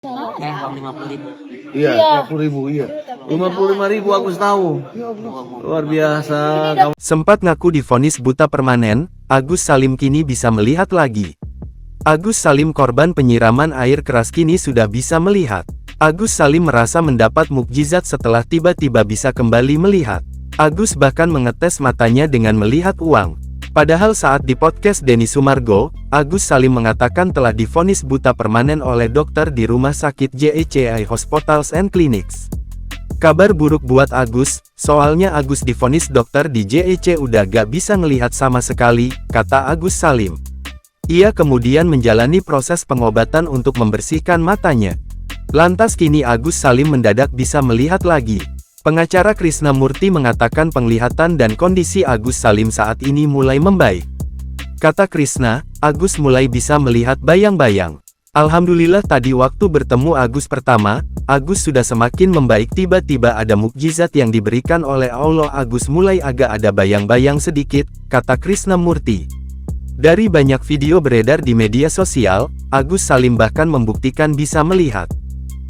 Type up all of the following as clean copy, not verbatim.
Uang 50.000. Iya, Iya. 50.000, iya. 55.000 Agus tahu. Luar biasa. Kamu Sempat ngaku divonis buta permanen, Agus Salim kini bisa melihat lagi. Agus Salim korban penyiraman air keras kini sudah bisa melihat. Agus Salim merasa mendapat mukjizat setelah tiba-tiba bisa kembali melihat. Agus bahkan mengetes matanya dengan melihat uang. Padahal saat di podcast Denny Sumargo, Agus Salim mengatakan telah divonis buta permanen oleh dokter di rumah sakit JECI Hospitals and Clinics. Kabar buruk buat Agus, soalnya Agus divonis dokter di JEC udah gak bisa ngelihat sama sekali, kata Agus Salim. Ia kemudian menjalani proses pengobatan untuk membersihkan matanya. Lantas kini Agus Salim mendadak bisa melihat lagi. Pengacara Krishna Murthy mengatakan penglihatan dan kondisi Agus Salim saat ini mulai membaik. Kata Krishna, Agus mulai bisa melihat bayang-bayang. Alhamdulillah tadi waktu bertemu Agus pertama, Agus sudah semakin membaik, tiba-tiba ada mukjizat yang diberikan oleh Allah. Agus mulai agak ada bayang-bayang sedikit, kata Krishna Murthy. Dari banyak video beredar di media sosial, Agus Salim bahkan membuktikan bisa melihat.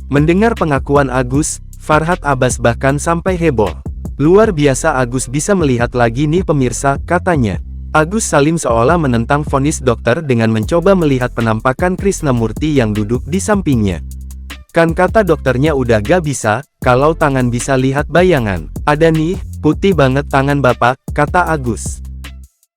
Mendengar pengakuan Agus, Farhad Abbas bahkan sampai heboh. Luar biasa, Agus bisa melihat lagi nih pemirsa, katanya. Agus Salim seolah menentang vonis dokter dengan mencoba melihat penampakan Krishna Murthy yang duduk di sampingnya. Kan kata dokternya udah gak bisa, kalau tangan bisa lihat bayangan. Ada nih, putih banget tangan bapak, kata Agus.